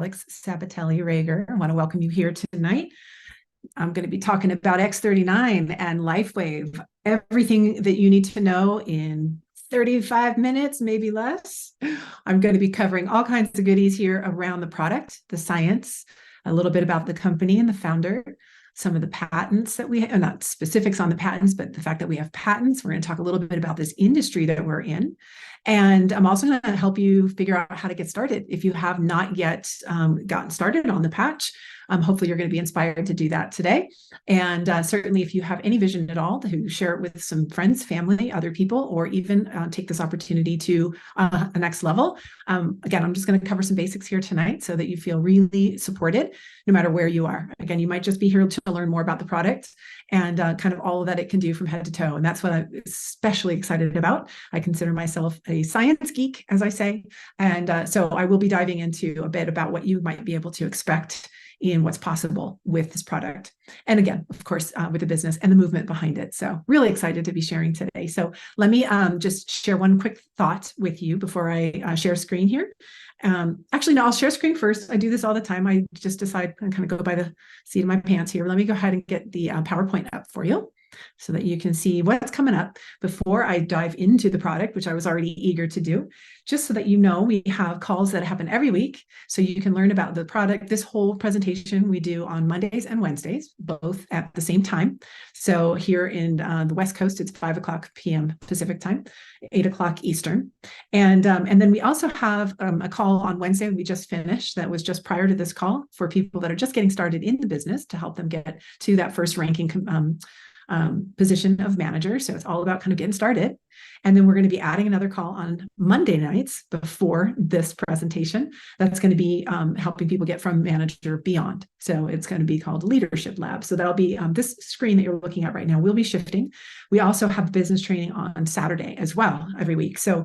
Alex Sabatelli-Rager. I want to welcome you here tonight. I'm going to be talking about X39 and LifeWave, everything that you need to know in 35 minutes, maybe less. I'm going to be covering all kinds of goodies here around the product, the science, a little bit about the company and the founder, some of the patents that we have, not specifics on the patents, but the fact that we have patents. We're going to talk a little bit about this industry that we're in. And I'm also going to help you figure out how to get started. If you have not yet gotten started on the patch, hopefully you're going to be inspired to do that today. And certainly if you have any vision at all, to share it with some friends, family, other people, or even take this opportunity to the next level. Again, I'm just going to cover some basics here tonight so that you feel really supported no matter where you are. Again, you might just be here to learn more about the product and kind of all that it can do from head to toe. And that's what I'm especially excited about. I consider myself a science geek, as I say. And so I will be diving into a bit about what you might be able to expect in what's possible with this product. And again, of course, with the business and the movement behind it. So really excited to be sharing today. So let me just share one quick thought with you before I share screen here. Actually, no, I'll share screen first. I do this all the time. I just decide and kind of go by the seat of my pants here. Let me go ahead and get the PowerPoint up for you so that you can see what's coming up before I dive into the product, which I was already eager to do, just so that you know we have calls that happen every week. So you can learn about the product. This whole presentation we do on Mondays and Wednesdays, both at the same time. So here in the West Coast, it's 5 p.m. Pacific time, 8 Eastern. And then we also have a call on Wednesday we just finished that was just prior to this call for people that are just getting started in the business to help them get to that first ranking position of manager. So it's all about kind of getting started. And then we're going to be adding another call on Monday nights before this presentation. That's going to be helping people get from manager beyond. So it's going to be called Leadership Lab. So that'll be this screen that you're looking at right now will be shifting. We also have business training on Saturday as well every week. So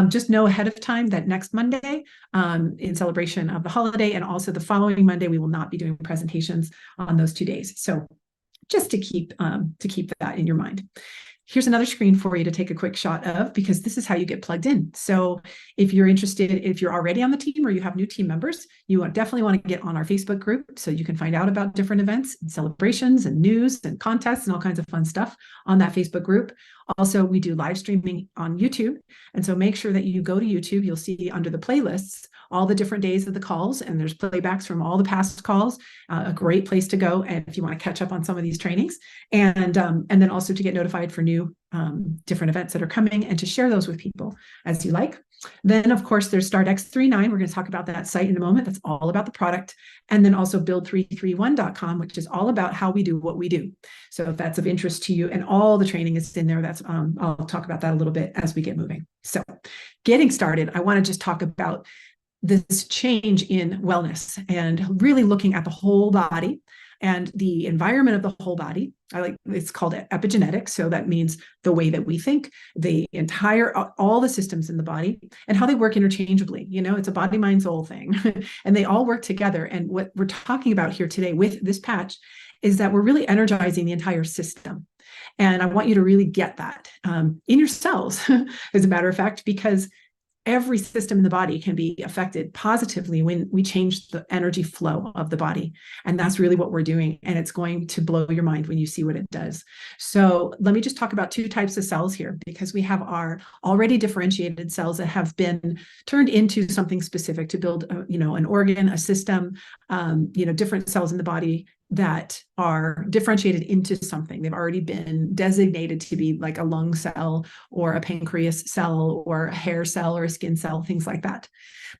just know ahead of time that next Monday in celebration of the holiday and also the following Monday, we will not be doing presentations on those 2 days. So just to keep that in your mind. Here's another screen for you to take a quick shot of, because this is how you get plugged in. So if you're interested, if you're already on the team or you have new team members, you definitely want to get on our Facebook group so you can find out about different events and celebrations and news and contests and all kinds of fun stuff on that Facebook group. Also, we do live streaming on YouTube. And so make sure that you go to YouTube. You'll see under the playlists all the different days of the calls, and there's playbacks from all the past calls, a great place to go. And if you want to catch up on some of these trainings and then also to get notified for new different events that are coming and to share those with people as you like. Then, of course, there's Start X39. We're going to talk about that site in a moment. That's all about the product. And then also build331.com, which is all about how we do what we do. So if that's of interest to you, and all the training is in there, that's I'll talk about that a little bit as we get moving. So getting started, I want to just talk about this change in wellness and really looking at the whole body and the environment of the whole body. It's called epigenetics. So that means the way that we think, all the systems in the body and how they work interchangeably. You know, it's a body, mind, soul thing, and they all work together. And what we're talking about here today with this patch is that we're really energizing the entire system. And I want you to really get that in your cells, as a matter of fact, because every system in the body can be affected positively when we change the energy flow of the body. And that's really what we're doing. And it's going to blow your mind when you see what it does. So let me just talk about 2 types of cells here, because we have our already differentiated cells that have been turned into something specific to build, an organ, a system, different cells in the body that are differentiated into something. They've already been designated to be like a lung cell or a pancreas cell or a hair cell or a skin cell, things like that.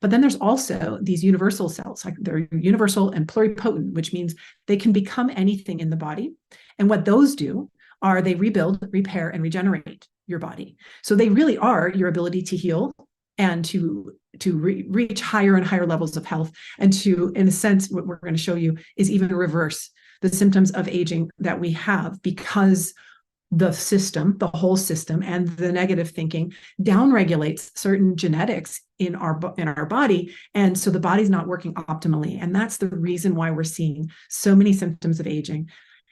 But then there's also these universal cells, like they're universal and pluripotent, which means they can become anything in the body. And what those do are they rebuild, repair, and regenerate your body. So they really are your ability to heal and to reach higher and higher levels of health, and to, in a sense, what we're going to show you is even reverse the symptoms of aging that we have, because the whole system, and the negative thinking downregulates certain genetics in our body, and so the body's not working optimally, and that's the reason why we're seeing so many symptoms of aging.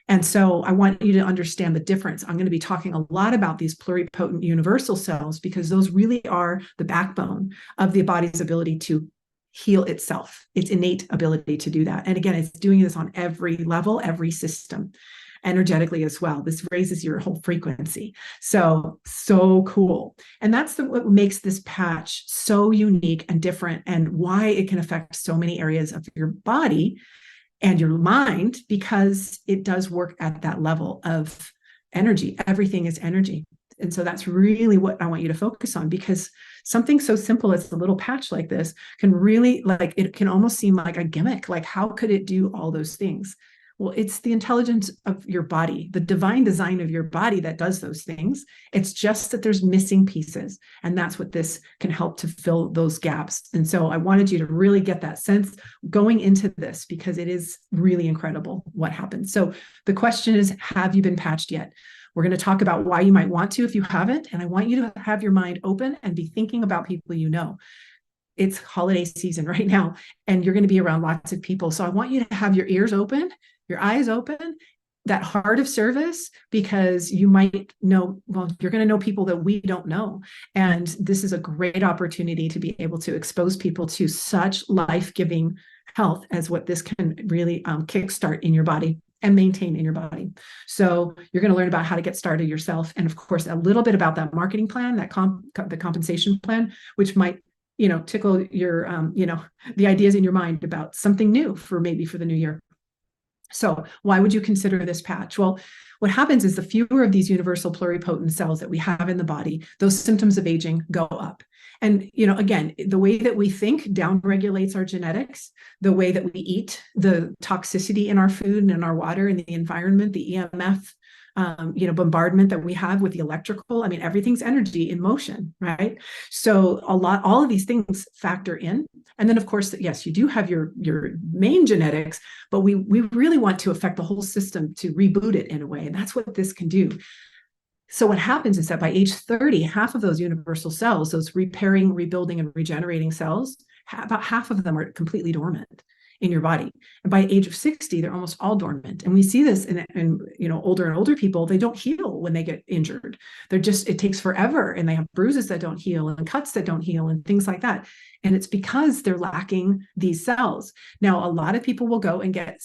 And so I want you to understand the difference. I'm going to be talking a lot about these pluripotent universal cells, because those really are the backbone of the body's ability to heal itself, its innate ability to do that. And again, it's doing this on every level, every system, energetically as well. This raises your whole frequency. So cool. And that's what makes this patch so unique and different, and why it can affect so many areas of your body and your mind, because it does work at that level of energy. Everything is energy. And so that's really what I want you to focus on, because something so simple as a little patch like this can really, like, it can almost seem like a gimmick. Like, how could it do all those things? Well, it's the intelligence of your body, the divine design of your body that does those things. It's just that there's missing pieces. And that's what this can help to fill those gaps. And so I wanted you to really get that sense going into this, because it is really incredible what happens. So the question is, have you been patched yet? We're going to talk about why you might want to if you haven't. And I want you to have your mind open and be thinking about people you know. It's holiday season right now, and you're going to be around lots of people. So I want you to have your ears open, your eyes open, that heart of service, because you might know, well, you're going to know people that we don't know. And this is a great opportunity to be able to expose people to such life-giving health as what this can really kickstart in your body and maintain in your body. So you're going to learn about how to get started yourself. And of course, a little bit about that marketing plan, the compensation plan, which might, tickle your, the ideas in your mind about something new for the new year. So why would you consider this patch? Well, what happens is the fewer of these universal pluripotent cells that we have in the body, those symptoms of aging go up. And, again, the way that we think downregulates our genetics, the way that we eat, the toxicity in our food and in our water and the environment, the EMF, bombardment that we have with the electrical. I mean, everything's energy in motion, right? So all of these things factor in. And then, of course, yes, you do have your main genetics, but we really want to affect the whole system to reboot it in a way. And that's what this can do. So what happens is that by age 30, half of those universal cells, those repairing, rebuilding, and regenerating cells, about half of them are completely dormant in your body. And by age of 60, they're almost all dormant. And we see this in older and older people. They don't heal when they get injured. It takes forever, and they have bruises that don't heal and cuts that don't heal and things like that. And it's because they're lacking these cells. Now, a lot of people will go and get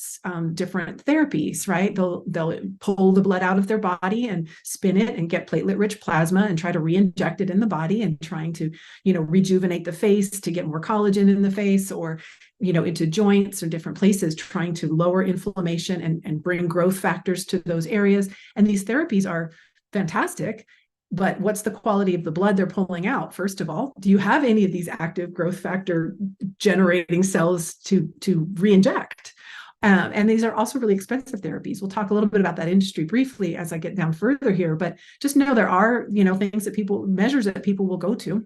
different therapies, right? They'll pull the blood out of their body and spin it and get platelet-rich plasma and try to re-inject it in the body, and trying to, rejuvenate the face to get more collagen in the face, or, into joints or different places, trying to lower inflammation and bring growth factors to those areas. And these therapies are fantastic. But what's the quality of the blood they're pulling out? First of all, do you have any of these active growth factor generating cells to re-inject? And these are also really expensive therapies. We'll talk a little bit about that industry briefly as I get down further here, but just know there are, things that measures that people will go to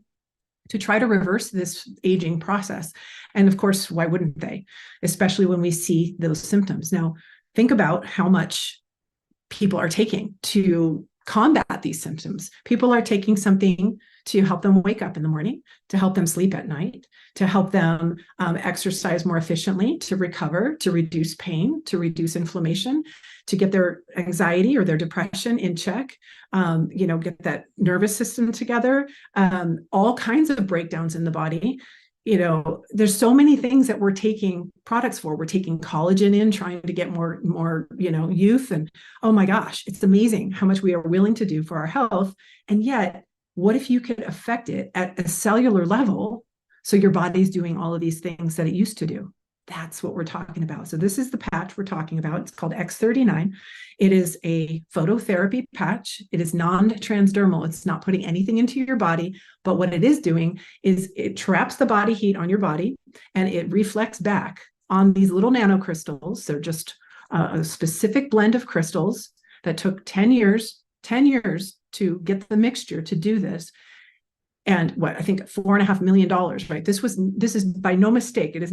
try to reverse this aging process. And of course, why wouldn't they? Especially when we see those symptoms. Now, think about how much people are taking to combat these symptoms. People are taking something to help them wake up in the morning, to help them sleep at night, to help them exercise more efficiently, to recover, to reduce pain, to reduce inflammation, to get their anxiety or their depression in check, get that nervous system together, all kinds of breakdowns in the body. There's so many things that we're taking products for. We're taking collagen in, trying to get more, youth. And oh my gosh, it's amazing how much we are willing to do for our health. And yet, what if you could affect it at a cellular level, so your body's doing all of these things that it used to do? That's what we're talking about. So this is the patch we're talking about. It's called X39. It is a phototherapy patch. It is non-transdermal. It's not putting anything into your body, but what it is doing is it traps the body heat on your body, and it reflects back on these little nanocrystals. They're just a specific blend of crystals that took 10 years to get the mixture to do this. And I think $4.5 million, right? This is by no mistake. It is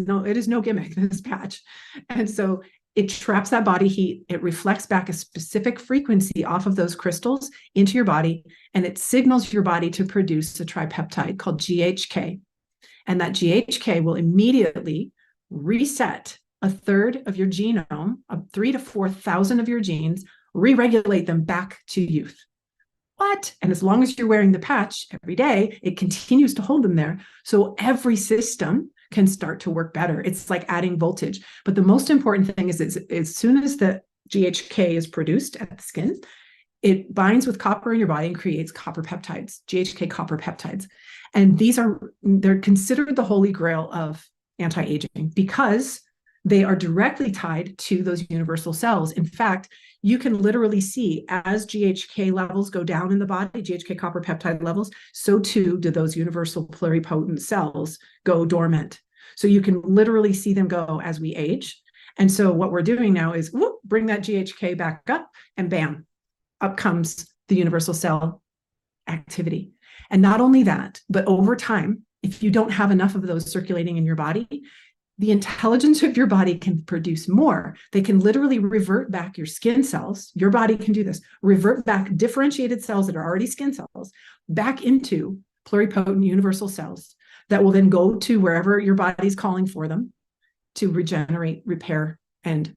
no gimmick, this patch. And so it traps that body heat. It reflects back a specific frequency off of those crystals into your body, and it signals your body to produce a tripeptide called GHK. And that GHK will immediately reset a third of your genome, 3,000 to 4,000 of your genes, re-regulate them back to youth. What? And as long as you're wearing the patch every day, it continues to hold them there. So every system can start to work better. It's like adding voltage. But the most important thing is as soon as the GHK is produced at the skin, it binds with copper in your body and creates copper peptides, GHK copper peptides. And they're considered the holy grail of anti-aging because they are directly tied to those universal cells. In fact, you can literally see as GHK levels go down in the body, GHK copper peptide levels, so too do those universal pluripotent cells go dormant. So you can literally see them go as we age. And so what we're doing now is bring that GHK back up, and bam, up comes the universal cell activity. And not only that, but over time, if you don't have enough of those circulating in your body, the intelligence of your body can produce more. They can literally revert back your skin cells. Your body can do this, revert back differentiated cells that are already skin cells back into pluripotent universal cells that will then go to wherever your body's calling for them to regenerate, repair, and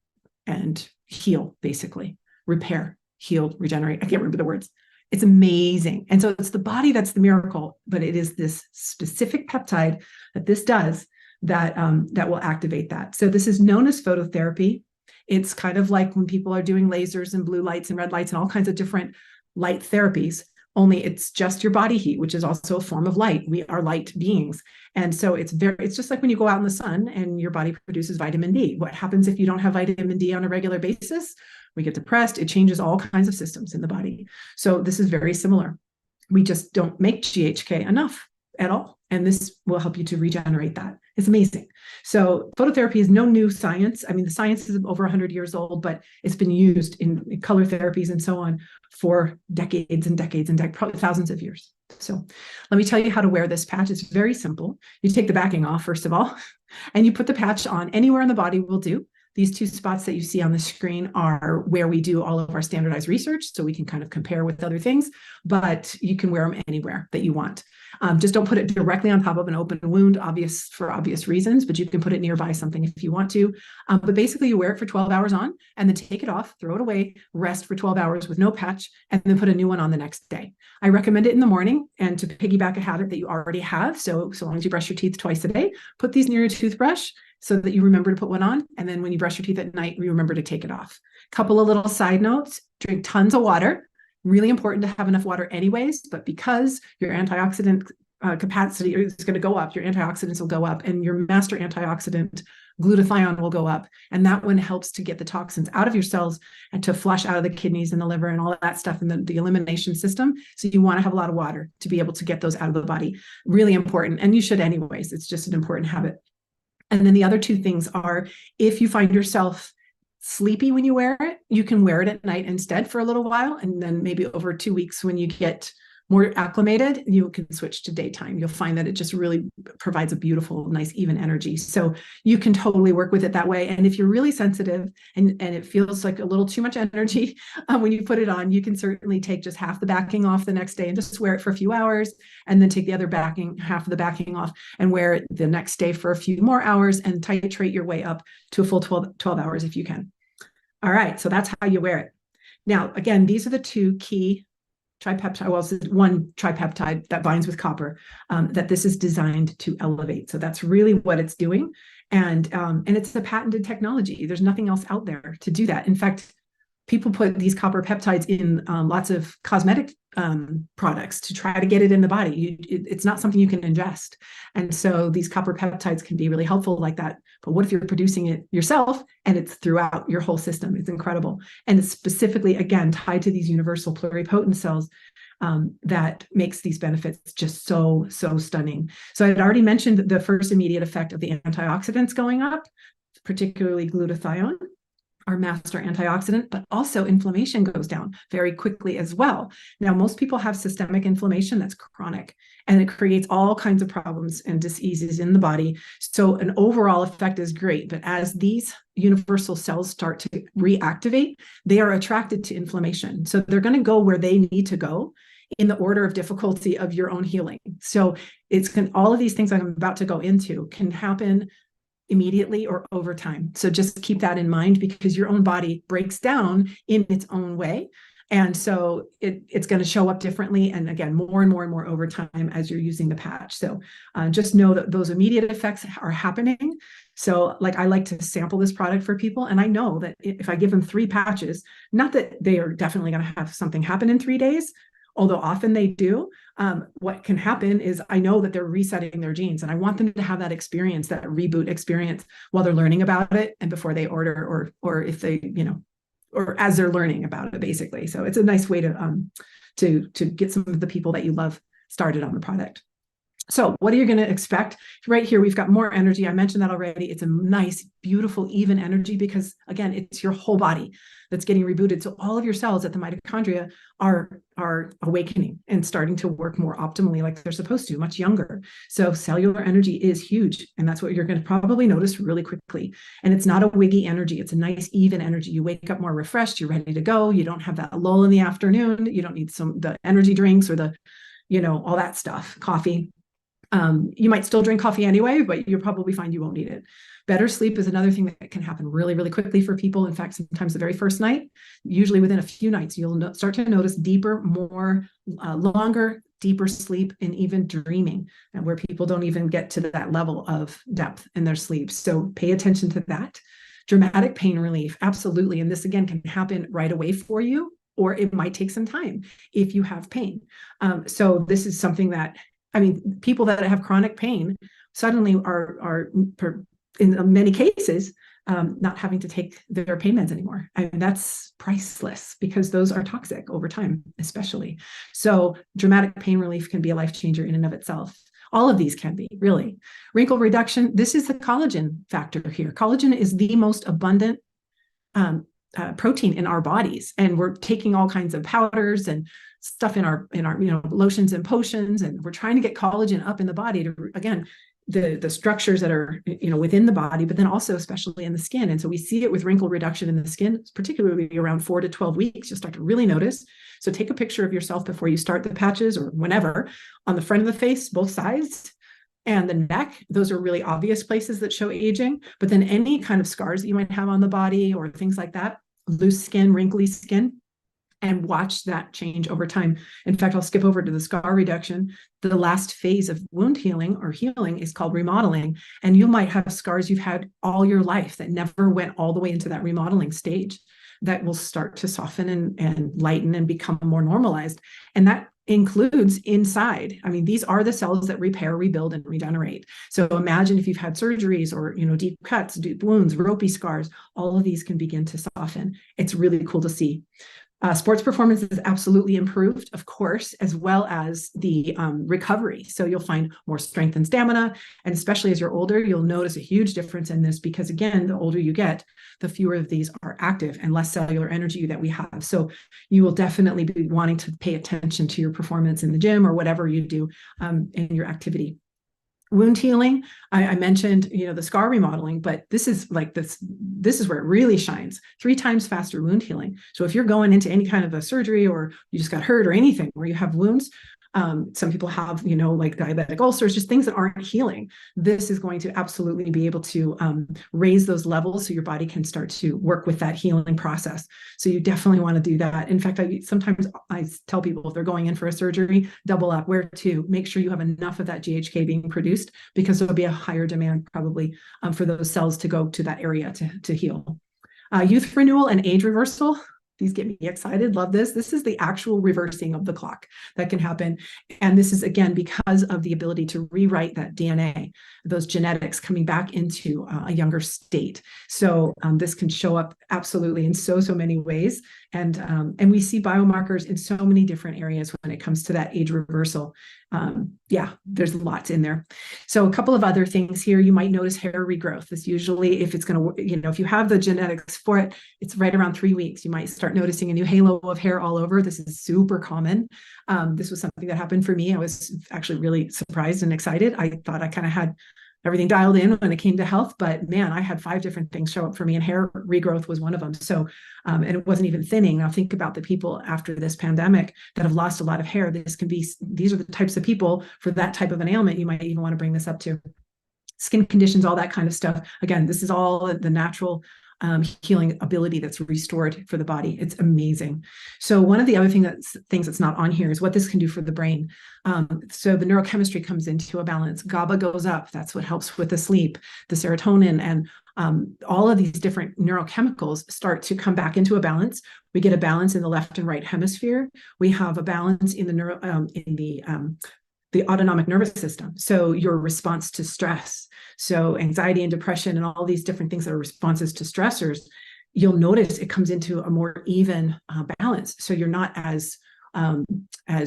heal, basically. Repair, heal, regenerate. I can't remember the words. It's amazing. And so it's the body that's the miracle, but it is this specific peptide that this does that will activate that. So this is known as phototherapy. It's kind of like when people are doing lasers and blue lights and red lights and all kinds of different light therapies, only it's just your body heat, which is also a form of light. We are light beings. And so it's just like when you go out in the sun and your body produces vitamin D. What happens if you don't have vitamin D on a regular basis? We get depressed. It changes all kinds of systems in the body. So this is very similar. We just don't make GHK enough at all. And this will help you to regenerate that. It's amazing. So phototherapy is no new science. I mean, the science is over 100 years old, but it's been used in color therapies and so on for decades and decades and probably thousands of years. So let me tell you how to wear this patch. It's very simple. You take the backing off, first of all, and you put the patch on. Anywhere in the body will do. These two spots that you see on the screen are where we do all of our standardized research, so we can kind of compare with other things, but you can wear them anywhere that you want. Just don't put it directly on top of an open wound, for obvious reasons, but you can put it nearby something if you want to. But basically you wear it for 12 hours on and then take it off, throw it away, rest for 12 hours with no patch, and then put a new one on the next day. I recommend it in the morning, and to piggyback a habit that you already have. So long as you brush your teeth twice a day, put these near your toothbrush so that you remember to put one on. And then when you brush your teeth at night, you remember to take it off. Couple of little side notes: drink tons of water. Really important to have enough water anyways, but because your antioxidant capacity is going to go up, your antioxidants will go up, and your master antioxidant, glutathione, will go up. And that one helps to get the toxins out of your cells and to flush out of the kidneys and the liver and all of that stuff in the elimination system. So you want to have a lot of water to be able to get those out of the body. Really important. And you should anyways. It's just an important habit. And then the other two things are, if you find yourself sleepy when you wear it, you can wear it at night instead for a little while. And then maybe over 2 weeks, when you get more acclimated, you can switch to daytime. You'll find that it just really provides a beautiful, nice, even energy. So you can totally work with it that way. And if you're really sensitive and it feels like a little too much energy when you put it on, you can certainly take just half the backing off the next day and just wear it for a few hours, and then take the other half of the backing off and wear it the next day for a few more hours, and titrate your way up to a full 12 hours if you can. All right, so that's how you wear it. Now, again, these are the two key tripeptide, well, it's one tripeptide that binds with copper that this is designed to elevate. So that's really what it's doing. And it's a patented technology. There's nothing else out there to do that. In fact, people put these copper peptides in lots of cosmetic products to try to get it in the body. It's not something you can ingest. And so these copper peptides can be really helpful like that. But what if you're producing it yourself and it's throughout your whole system? It's incredible. And it's specifically, again, tied to these universal pluripotent cells that makes these benefits just so stunning. So I had already mentioned the first immediate effect of the antioxidants going up, particularly glutathione, our master antioxidant, but also inflammation goes down very quickly as well. Now, most people have systemic inflammation that's chronic, and it creates all kinds of problems and diseases in the body. So an overall effect is great, but as these universal cells start to reactivate, they are attracted to inflammation. So they're going to go where they need to go in the order of difficulty of your own healing. So all of these things I'm about to go into can happen immediately or over time. So just keep that in mind, because your own body breaks down in its own way. And so it's going to show up differently. And again, more and more and more over time as you're using the patch. So just know that those immediate effects are happening. So like I like to sample this product for people. And I know that if I give them 3 patches, not that they are definitely going to have something happen in 3 days, although often they do. What can happen is I know that they're resetting their genes, and I want them to have that experience, that reboot experience, while they're learning about it and before they order, or if they, or as they're learning about it, basically. So it's a nice way to get some of the people that you love started on the product. So what are you going to expect? Right here, we've got more energy. I mentioned that already. It's a nice, beautiful, even energy because, again, it's your whole body that's getting rebooted. So all of your cells at the mitochondria are awakening and starting to work more optimally like they're supposed to, much younger. So cellular energy is huge. And that's what you're going to probably notice really quickly. And it's not a wiggy energy. It's a nice, even energy. You wake up more refreshed. You're ready to go. You don't have that lull in the afternoon. You don't need the energy drinks or all that stuff, coffee. You might still drink coffee anyway, but you'll probably find you won't need it. Better sleep is another thing that can happen really, really quickly for people. In fact, sometimes the very first night, usually within a few nights, you'll start to notice deeper, more longer, deeper sleep, and even dreaming, and where people don't even get to that level of depth in their sleep. So pay attention to that. Dramatic pain relief, absolutely. And this again can happen right away for you, or it might take some time if you have pain. So this is something that, people that have chronic pain suddenly are in many cases, not having to take their pain meds anymore. That's priceless because those are toxic over time, especially. So dramatic pain relief can be a life changer in and of itself. All of these can be, really. Wrinkle reduction, this is the collagen factor here. Collagen is the most abundant protein in our bodies, and we're taking all kinds of powders and stuff in our lotions and potions, and we're trying to get collagen up in the body to, again, the structures that are within the body, but then also especially in the skin. And so we see it with wrinkle reduction in the skin, particularly around 4 to 12 weeks. You'll start to really notice. So take a picture of yourself before you start the patches or whenever, on the front of the face, both sides, and the neck. Those are really obvious places that show aging. But then any kind of scars that you might have on the body or things like that, loose skin, wrinkly skin, and watch that change over time. In fact, I'll skip over to the scar reduction. The last phase of wound healing or healing is called remodeling. And you might have scars you've had all your life that never went all the way into that remodeling stage that will start to soften and lighten and become more normalized. And that includes inside. These are the cells that repair, rebuild, and regenerate. So imagine if you've had surgeries or, deep cuts, deep wounds, ropey scars, all of these can begin to soften. It's really cool to see. Sports performance is absolutely improved, of course, as well as the recovery. So you'll find more strength and stamina, and especially as you're older, you'll notice a huge difference in this because, again, the older you get, the fewer of these are active and less cellular energy that we have. So you will definitely be wanting to pay attention to your performance in the gym or whatever you do in your activity. Wound healing, I mentioned, the scar remodeling, but this is where it really shines. 3 times faster wound healing. So if you're going into any kind of a surgery or you just got hurt or anything where you have wounds, some people have, like diabetic ulcers, just things that aren't healing. This is going to absolutely be able to raise those levels so your body can start to work with that healing process. So you definitely want to do that. In fact, sometimes I tell people if they're going in for a surgery, double up, where to make sure you have enough of that GHK being produced, because there'll be a higher demand probably for those cells to go to that area to heal. Youth renewal and age reversal. These get me excited. Love this. This is the actual reversing of the clock that can happen. And this is, again, because of the ability to rewrite that DNA, those genetics coming back into a younger state. So this can show up absolutely in so many ways. And we see biomarkers in so many different areas when it comes to that age reversal. There's lots in there. So a couple of other things here. You might notice hair regrowth. This usually, if it's going to, if you have the genetics for it, it's right around 3 weeks. You might start noticing a new halo of hair all over. This is super common. This was something that happened for me. I was actually really surprised and excited. I thought I kind of had everything dialed in when it came to health, but man, I had 5 different things show up for me, and hair regrowth was one of them. So, and it wasn't even thinning. Now think about the people after this pandemic that have lost a lot of hair. These are the types of people for that type of an ailment you might even want to bring this up to. Skin conditions, all that kind of stuff. Again, this is all the natural healing ability that's restored for the body. It's amazing. So one of the other things that's not on here is what this can do for the brain. So the neurochemistry comes into a balance. GABA goes up. That's what helps with the sleep. The serotonin and all of these different neurochemicals start to come back into a balance. We get a balance in the left and right hemisphere. We have a balance in the autonomic nervous system. So your response to stress, so anxiety and depression and all these different things that are responses to stressors, you'll notice it comes into a more even balance. So you're not as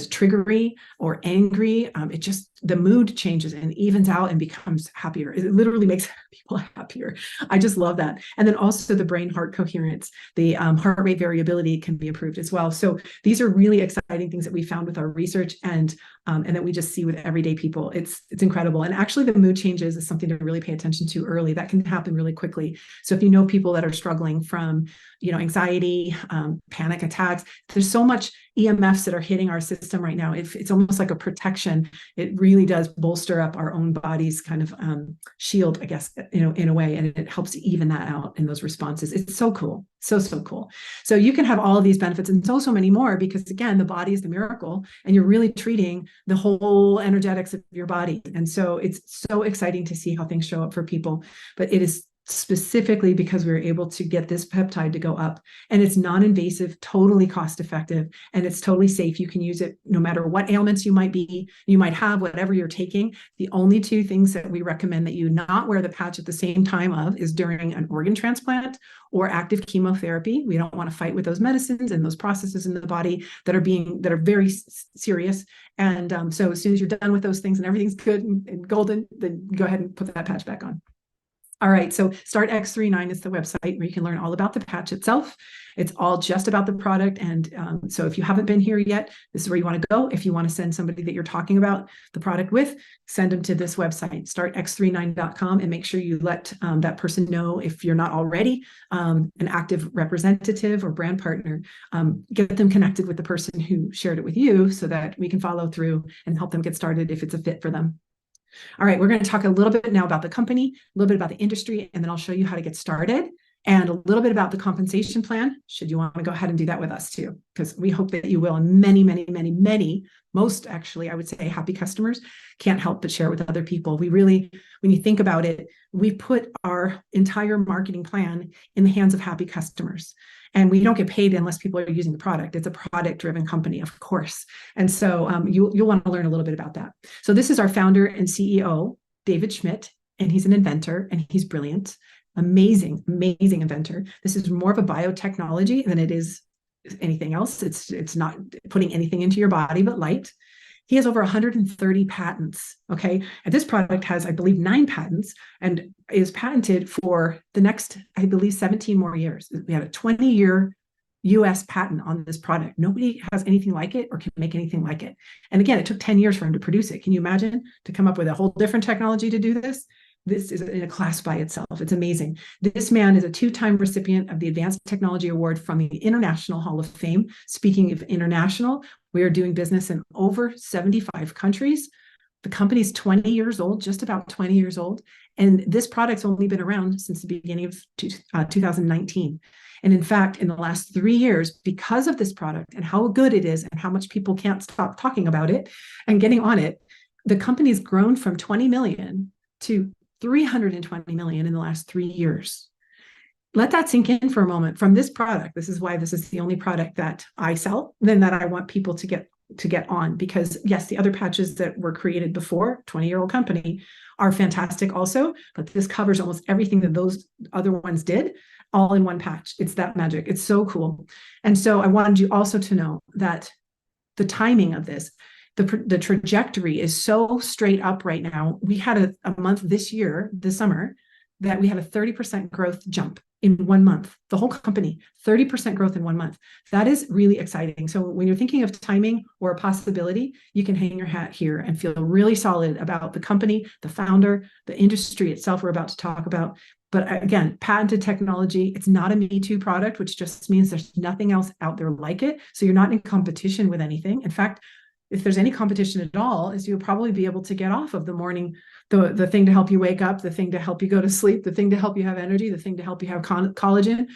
triggery or angry. It just, the mood changes and evens out and becomes happier. It literally makes people happier. I just love that. And then also the brain heart coherence, the heart rate variability can be improved as well. So these are really exciting things that we found with our research and that we just see with everyday people. It's incredible. And actually the mood changes is something to really pay attention to early. That can happen really quickly. So if you know people that are struggling from, anxiety, panic attacks, there's so much EMFs that are hitting our system right now. It's almost like a protection. It really does bolster up our own body's kind of shield, I guess, in a way, and it helps even that out in those responses. It's so cool. So cool. So you can have all of these benefits and so many more because, again, the body is the miracle and you're really treating the whole energetics of your body. And so it's so exciting to see how things show up for people. But it is specifically because we were able to get this peptide to go up, and it's non-invasive, totally cost-effective, and it's totally safe. You can use it no matter what ailments you might have, whatever you're taking. The only two things that we recommend that you not wear the patch at the same time of is during an organ transplant or active chemotherapy. We don't want to fight with those medicines and those processes in the body that are very serious. And so as soon as you're done with those things and everything's good and golden, then go ahead and put that patch back on. All right, so Start X39 is the website where you can learn all about the patch itself. It's all just about the product. And so if you haven't been here yet, this is where you want to go. If you want to send somebody that you're talking about the product with, send them to this website, startx39.com, and make sure you let that person know, if you're not already an active representative or brand partner, get them connected with the person who shared it with you so that we can follow through and help them get started if it's a fit for them. All right, we're going to talk a little bit now about the company, a little bit about the industry, and then I'll show you how to get started, and a little bit about the compensation plan, should you want to go ahead and do that with us too, because we hope that you will. And most actually, I would say, happy customers can't help but share with other people. We really, when you think about it, we put our entire marketing plan in the hands of happy customers. And we don't get paid unless people are using the product. It's a product-driven company, of course. And so you'll want to learn a little bit about that. So this is our founder and CEO, David Schmidt, and he's an inventor, and he's brilliant. Amazing inventor. This is more of a biotechnology than it is anything else. It's not putting anything into your body but light. He has over 130 patents, okay? And this product has, I believe, 9 patents and is patented for the next, I believe, 17 more years. We have a 20-year US patent on this product. Nobody has anything like it or can make anything like it. And again, it took 10 years for him to produce it. Can you imagine to come up with a whole different technology to do this? This is in a class by itself. It's amazing. This man is a 2-time recipient of the Advanced Technology Award from the International Hall of Fame. Speaking of international, we are doing business in over 75 countries. The company's 20 years old, just about 20 years old. And this product's only been around since the beginning of 2019. And in fact, in the last 3 years, because of this product and how good it is and how much people can't stop talking about it and getting on it, the company's grown from 20 million to 320 million in the last 3 years. Let that sink in for a moment. From this product, this is why this is the only product that I sell, then that I want people to get on, because yes, the other patches that were created before, 20-year-old company, are fantastic also, but this covers almost everything that those other ones did, all in one patch. It's that magic. It's so cool. And so I wanted you also to know that the timing of this, the trajectory is so straight up right now. We had a month this summer, that we had a 30% growth jump in 1 month. The whole company, 30% growth in 1 month. That is really exciting. So when you're thinking of timing or a possibility, you can hang your hat here and feel really solid about the company, the founder, the industry itself we're about to talk about. But again, patented technology, it's not a Me Too product, which just means there's nothing else out there like it. So you're not in competition with anything. In fact, if there's any competition at all, is you'll probably be able to get off of the morning the thing to help you wake up, the thing to help you go to sleep, the thing to help you have energy, the thing to help you have collagen,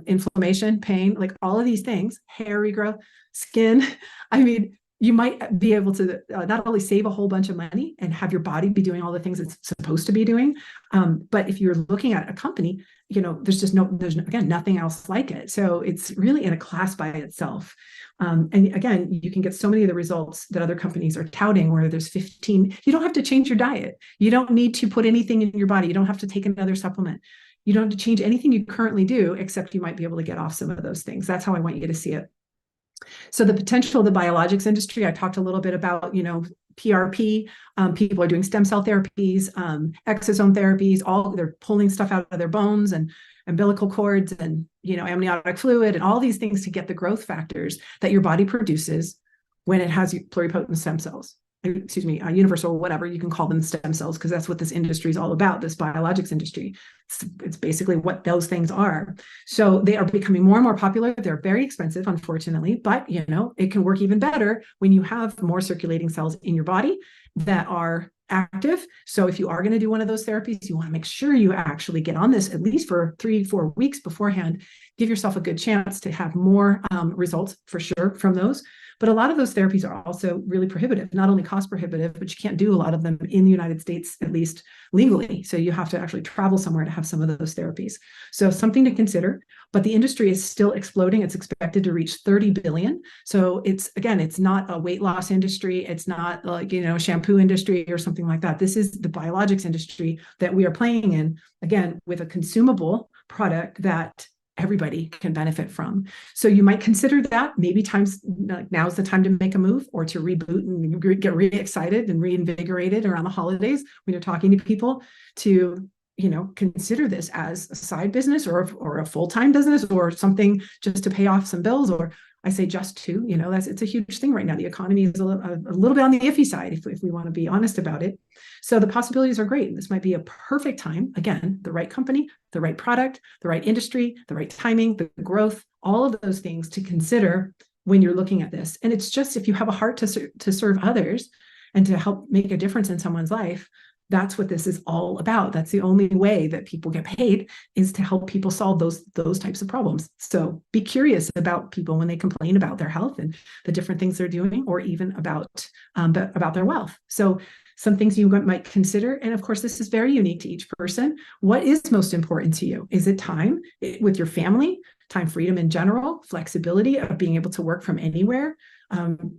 inflammation, pain, like all of these things, hair regrowth, skin. I mean, you might be able to not only save a whole bunch of money and have your body be doing all the things it's supposed to be doing, but if you're looking at a company, there's again, nothing else like it. So it's really in a class by itself. And again, you can get so many of the results that other companies are touting where there's 15, you don't have to change your diet. You don't need to put anything in your body. You don't have to take another supplement. You don't have to change anything you currently do, except you might be able to get off some of those things. That's how I want you to see it. So the potential of the biologics industry, I talked a little bit about, PRP, people are doing stem cell therapies, exosome therapies, they're pulling stuff out of their bones and umbilical cords and, amniotic fluid and all these things to get the growth factors that your body produces when it has pluripotent stem cells. Universal, whatever you can call them, stem cells, because that's what this industry is all about, this biologics industry. It's basically what those things are. So they are becoming more and more popular. They're very expensive, unfortunately, but it can work even better when you have more circulating cells in your body that are active. So if you are going to do one of those therapies, you want to make sure you actually get on this at least for 3-4 weeks beforehand. Give yourself a good chance to have more results for sure from those. But a lot of those therapies are also really prohibitive, not only cost prohibitive, but you can't do a lot of them in the United States, at least legally. So you have to actually travel somewhere to have some of those therapies. So something to consider, but the industry is still exploding. It's expected to reach 30 billion. So it's not a weight loss industry. It's not like, shampoo industry or something like that. This is the biologics industry that we are playing in, again, with a consumable product that everybody can benefit from. So you might consider that maybe now's the time to make a move or to reboot and get really excited and reinvigorated around the holidays when you're talking to people to, consider this as a side business or a full-time business or something just to pay off some bills. Or I say just to, it's a huge thing right now. The economy is a little bit on the iffy side if we want to be honest about it. So the possibilities are great. This might be a perfect time. Again, the right company, the right product, the right industry, the right timing, the growth, all of those things to consider when you're looking at this. And it's just, if you have a heart to serve others and to help make a difference in someone's life, that's what this is all about. That's the only way that people get paid, is to help people solve those types of problems. So be curious about people when they complain about their health and the different things they're doing, or even about their wealth. So some things you might consider. And of course, this is very unique to each person. What is most important to you? Is it time with your family, time freedom in general, flexibility of being able to work from anywhere,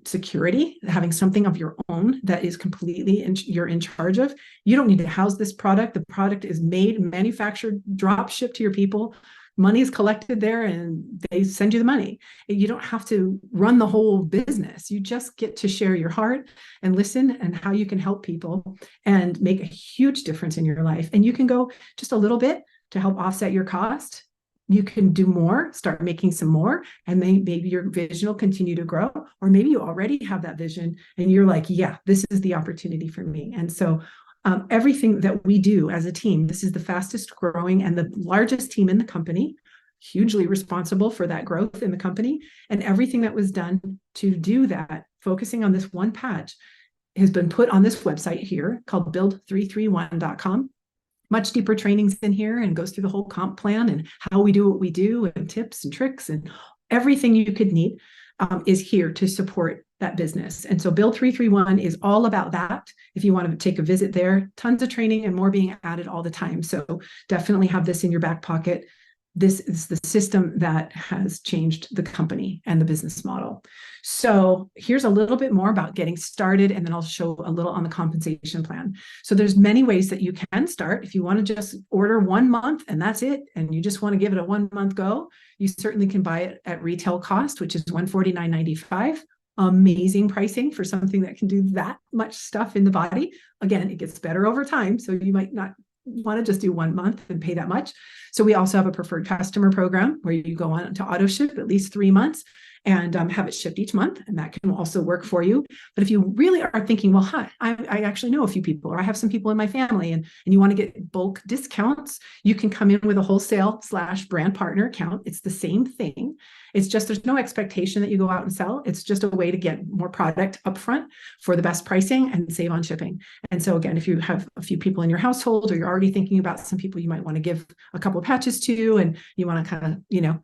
security, having something of your own that is completely you're in charge of? You don't need to house this product. The product is made, manufactured, drop shipped to your people. Money is collected there and they send you the money. You don't have to run the whole business. You just get to share your heart and listen and how you can help people and make a huge difference in your life. And you can go just a little bit to help offset your cost. You can do more, start making some more, and maybe your vision will continue to grow. Or maybe you already have that vision and you're like, yeah, this is the opportunity for me. And so everything that we do as a team, this is the fastest growing and the largest team in the company, hugely responsible for that growth in the company. And everything that was done to do that, focusing on this one patch, has been put on this website here called build331.com. Much deeper trainings in here and goes through the whole comp plan and how we do what we do and tips and tricks and everything you could need is here to support that business. And so Build 331 is all about that. If you want to take a visit there, tons of training and more being added all the time. So definitely have this in your back pocket. This is the system that has changed the company and the business model. So here's a little bit more about getting started, and then I'll show a little on the compensation plan. So there's many ways that you can start. If you want to just order 1 month and that's it, and you just want to give it a 1 month go, you certainly can buy it at retail cost, which is $149.95. Amazing pricing for something that can do that much stuff in the body. Again, it gets better over time, so you might not want to just do 1 month and pay that much. So we also have a preferred customer program where you go on to auto ship at least 3 months. and have it shipped each month. And that can also work for you. But if you really are thinking, well, hi, I actually know a few people, or I have some people in my family, and you want to get bulk discounts, you can come in with a wholesale/brand partner account. It's the same thing. It's just there's no expectation that you go out and sell. It's just a way to get more product upfront for the best pricing and save on shipping. And so again, if you have a few people in your household, or you're already thinking about some people you might want to give a couple of patches to, and you want to kind of,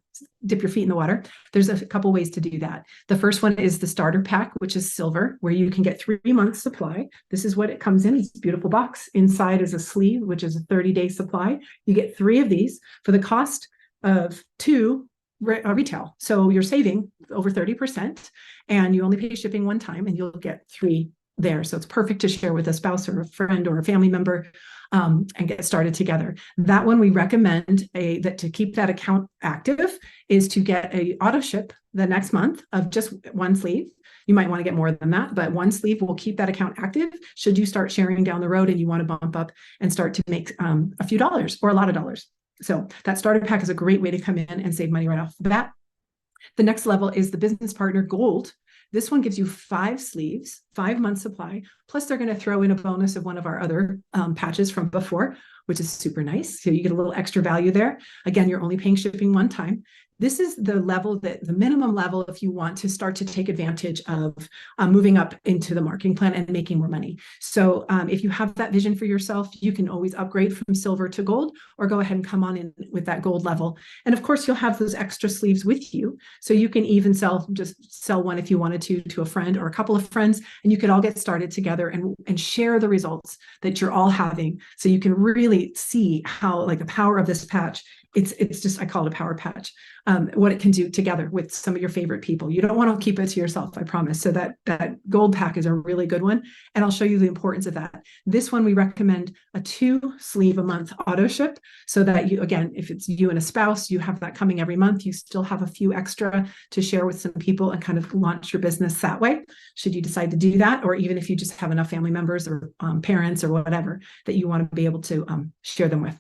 dip your feet in the water, there's a couple ways to do that. The first one is the starter pack, which is silver, where you can get 3 months supply. This is what it comes in. It's a beautiful box. Inside is a sleeve, which is a 30-day supply. You get 3 of these for the cost of 2 retail. So you're saving over 30%, and you only pay shipping one time, and you'll get 3 there. So it's perfect to share with a spouse or a friend or a family member, and get started together. That one we recommend that to keep that account active is to get a auto ship the next month of just 1 sleeve. You might want to get more than that, but 1 sleeve will keep that account active should you start sharing down the road and you want to bump up and start to make a few dollars or a lot of dollars. So that starter pack is a great way to come in and save money right off the bat. The next level is the business partner gold. This one gives you 5 sleeves, 5 months supply, plus they're going to throw in a bonus of one of our other patches from before, which is super nice. So you get a little extra value there. Again, you're only paying shipping one time. This is the level the minimum level if you want to start to take advantage of moving up into the marketing plan and making more money. So if you have that vision for yourself, you can always upgrade from silver to gold, or go ahead and come on in with that gold level. And of course, you'll have those extra sleeves with you. So you can even just sell one if you wanted to a friend or a couple of friends, and you could all get started together and share the results that you're all having. So you can really see how, like, the power of this patch. It's just, I call it a power patch, what it can do together with some of your favorite people. You don't want to keep it to yourself, I promise. So that gold pack is a really good one. And I'll show you the importance of that. This one, we recommend a 2 sleeve a month auto ship, so that you, again, if it's you and a spouse, you have that coming every month. You still have a few extra to share with some people and kind of launch your business that way, should you decide to do that. Or even if you just have enough family members or parents or whatever that you want to be able to share them with.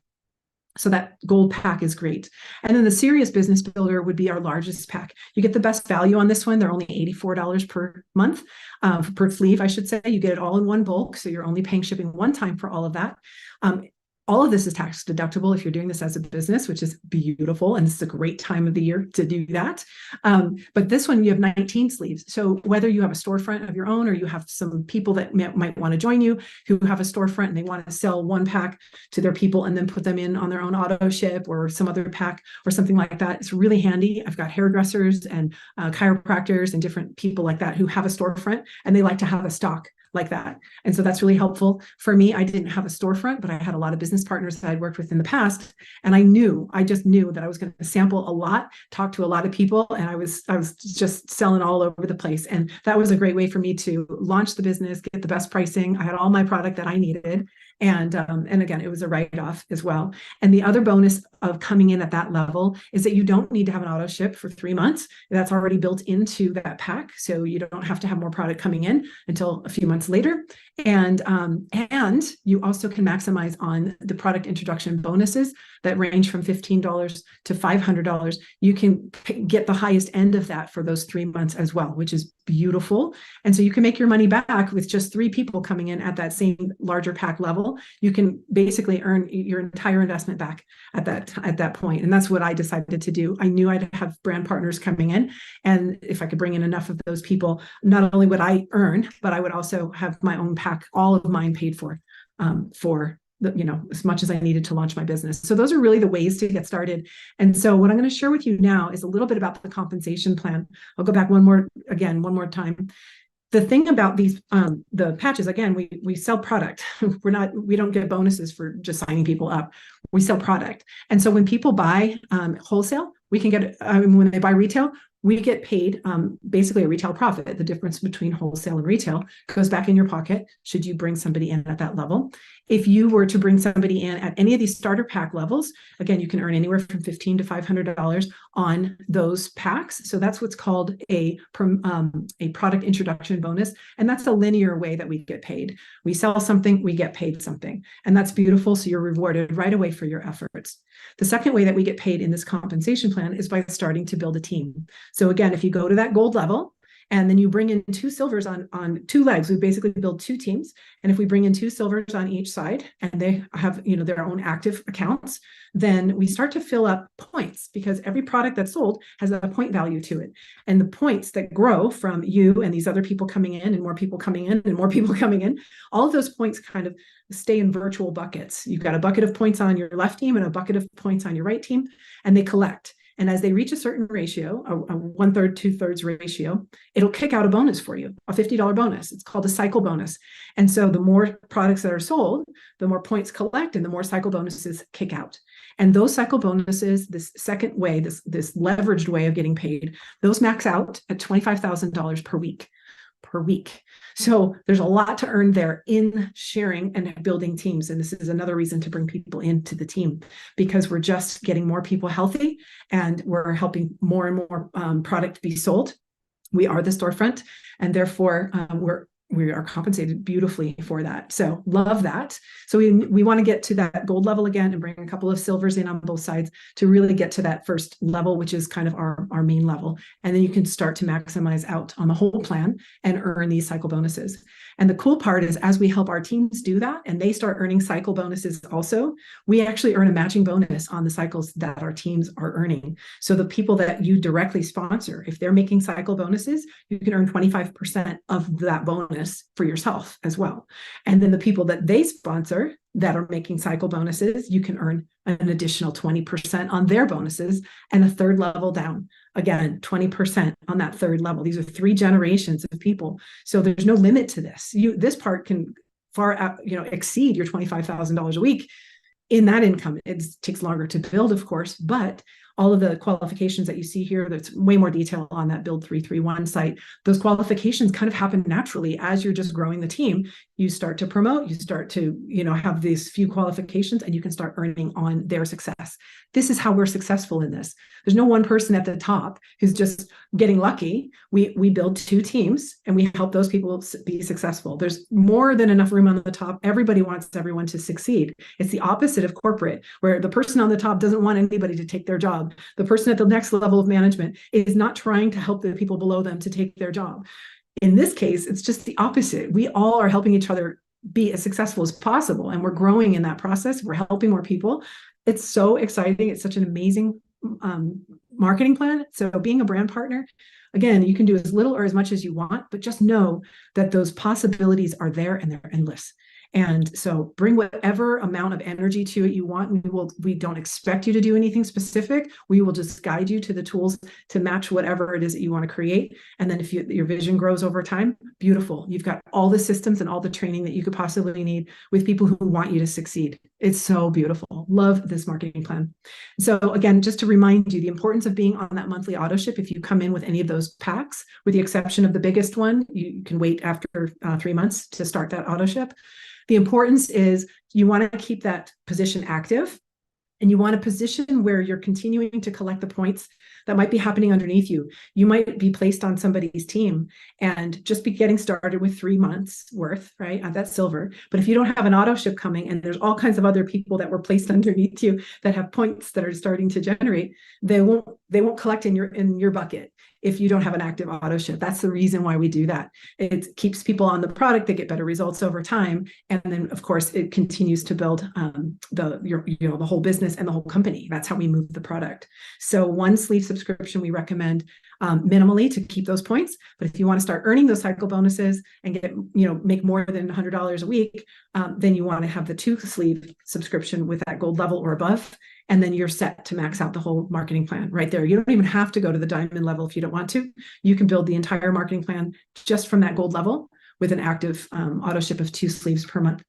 So that gold pack is great. And then the serious business builder would be our largest pack. You get the best value on this one. They're only $84 per month, per sleeve, I should say. You get it all in one bulk. So you're only paying shipping one time for all of that. All of this is tax deductible if you're doing this as a business, which is beautiful. And this is a great time of the year to do that. But this one, you have 19 sleeves. So whether you have a storefront of your own, or you have some people that might want to join you who have a storefront and they want to sell one pack to their people and then put them in on their own auto ship or some other pack or something like that, it's really handy. I've got hairdressers and chiropractors and different people like that who have a storefront, and they like to have a stock like that. And so that's really helpful for me. I didn't have a storefront, but I had a lot of business partners that I'd worked with in the past. And I just knew that I was going to sample a lot, talk to a lot of people, and I was just selling all over the place. And that was a great way for me to launch the business, get the best pricing. I had all my product that I needed. And again, it was a write-off as well. And the other bonus of coming in at that level is that you don't need to have an auto ship for 3 months. That's already built into that pack. So you don't have to have more product coming in until a few months later. And you also can maximize on the product introduction bonuses that range from $15 to $500. You can get the highest end of that for those 3 months as well, which is beautiful. And so you can make your money back with just 3 people coming in at that same larger pack level. You can basically earn your entire investment back at that point. And that's what I decided to do. I knew I'd have brand partners coming in, and if I could bring in enough of those people, not only would I earn, but I would also have my own pack, all of mine paid for as much as I needed to launch my business. So those are really the ways to get started. And so what I'm going to share with you now is a little bit about the compensation plan. I'll go back one more time. The thing about these, the patches, again, we sell product. We don't get bonuses for just signing people up. We sell product. And so when people buy wholesale, we can get, when they buy retail, we get paid basically a retail profit. The difference between wholesale and retail goes back in your pocket should you bring somebody in at that level. If you were to bring somebody in at any of these starter pack levels, again, you can earn anywhere from $15 to $500 on those packs. So that's what's called a product introduction bonus. And that's a linear way that we get paid. We sell something, we get paid something. And that's beautiful. So you're rewarded right away for your efforts. The second way that we get paid in this compensation plan is by starting to build a team. So again, if you go to that gold level, and then you bring in 2 silvers on 2 legs, we basically build 2 teams. And if we bring in 2 silvers on each side and they have, their own active accounts, then we start to fill up points, because every product that's sold has a point value to it. And the points that grow from you and these other people coming in and more people coming in and more people coming in, all of those points kind of stay in virtual buckets. You've got a bucket of points on your left team and a bucket of points on your right team, and they collect. And as they reach a certain ratio, a 1/3, 2/3 ratio, it'll kick out a bonus for you, a $50 bonus. It's called a cycle bonus. And so the more products that are sold, the more points collect and the more cycle bonuses kick out. And those cycle bonuses, this second way, this leveraged way of getting paid, those max out at $25,000 per week. So there's a lot to earn there in sharing and building teams. And this is another reason to bring people into the team, because we're just getting more people healthy and we're helping more and more product be sold. We are the storefront, and therefore we are compensated beautifully for that. So love that. So we want to get to that gold level again and bring a couple of silvers in on both sides to really get to that first level, which is kind of our main level. And then you can start to maximize out on the whole plan and earn these cycle bonuses. And the cool part is, as we help our teams do that and they start earning cycle bonuses also, we actually earn a matching bonus on the cycles that our teams are earning. So the people that you directly sponsor, if they're making cycle bonuses, you can earn 25% of that bonus for yourself as well. And then the people that they sponsor that are making cycle bonuses, you can earn an additional 20% on their bonuses, and a third level down. Again, 20% on that third level. These are 3 generations of people. So there's no limit to this. This part can far exceed your $25,000 a week in that income. It takes longer to build, of course, but all of the qualifications that you see here, there's way more detail on that Build 331 site. Those qualifications kind of happen naturally as you're just growing the team. You start to promote, you start to, have these few qualifications, and you can start earning on their success. This is how we're successful in this. There's no one person at the top who's just getting lucky. We build 2 teams and we help those people be successful. There's more than enough room on the top. Everybody wants everyone to succeed. It's the opposite of corporate, where the person on the top doesn't want anybody to take their job. The person at the next level of management is not trying to help the people below them to take their job. In this case, it's just the opposite. We all are helping each other be as successful as possible, and we're growing in that process. We're helping more people. It's so exciting. It's such an amazing marketing plan. So being a brand partner, again, you can do as little or as much as you want, but just know that those possibilities are there and they're endless. And so bring whatever amount of energy to it you want. We don't expect you to do anything specific. We will just guide you to the tools to match whatever it is that you want to create. And then if your vision grows over time, beautiful. You've got all the systems and all the training that you could possibly need with people who want you to succeed. It's so beautiful. Love this marketing plan. So again, just to remind you, the importance of being on that monthly auto ship. If you come in with any of those packs, with the exception of the biggest one, you can wait after 3 months to start that auto ship. The importance is you want to keep that position active, and you want a position where you're continuing to collect the points that might be happening underneath you. You might be placed on somebody's team and just be getting started with 3 months worth, right? That's silver. But if you don't have an auto ship coming and there's all kinds of other people that were placed underneath you that have points that are starting to generate, they won't collect in your bucket if you don't have an active auto ship. That's the reason why we do that. It keeps people on the product. They get better results over time. And then of course it continues to build the whole business and the whole company. That's how we move the product. So 1 sleeve subscription we recommend minimally to keep those points. But if you want to start earning those cycle bonuses and get, make more than $100 a week, then you want to have the 2 sleeve subscription with that gold level or above. And then you're set to max out the whole marketing plan right there. You don't even have to go to the diamond level if you don't want to. You can build the entire marketing plan just from that gold level with an active auto ship of 2 sleeves per month.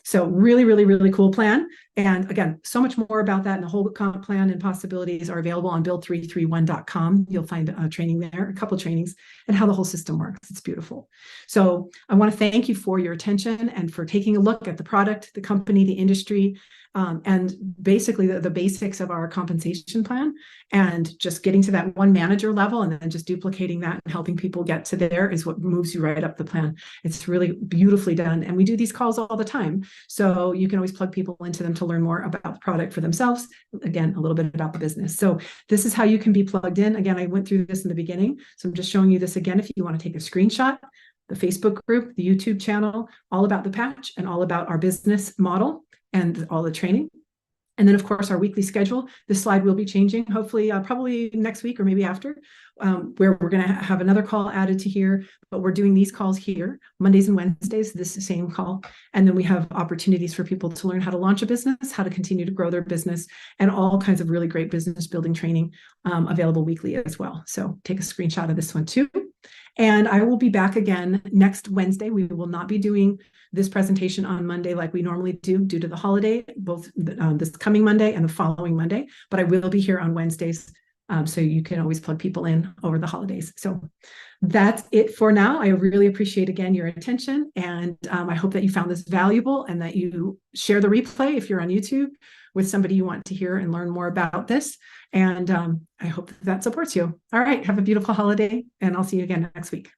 So really, really, really cool plan. And again, so much more about that, and the whole comp plan and possibilities are available on build331.com. You'll find a training there, a couple of trainings, and how the whole system works. It's beautiful. So I want to thank you for your attention and for taking a look at the product, the company, the industry, and basically the basics of our compensation plan, and just getting to that one manager level and then just duplicating that and helping people get to there is what moves you right up the plan. It's really beautifully done. And we do these calls all the time. So you can always plug people into them to learn more about the product for themselves. Again, a little bit about the business. So this is how you can be plugged in. Again, I went through this in the beginning. So I'm just showing you this again. If you want to take a screenshot, the Facebook group, the YouTube channel, all about the patch and all about our business model and all the training. And then, of course, our weekly schedule. This slide will be changing, hopefully, probably next week or maybe after, where we're going to have another call added to here. But we're doing these calls here, Mondays and Wednesdays, this same call. And then we have opportunities for people to learn how to launch a business, how to continue to grow their business, and all kinds of really great business building training available weekly as well. So take a screenshot of this one too. And I will be back again next Wednesday. We will not be doing this presentation on Monday like we normally do due to the holiday, both this coming Monday and the following Monday, but I will be here on Wednesdays. So you can always plug people in over the holidays. So that's it for now. I really appreciate, again, your attention. And I hope that you found this valuable and that you share the replay if you're on YouTube with somebody you want to hear and learn more about this. And I hope that supports you. All right. Have a beautiful holiday, and I'll see you again next week.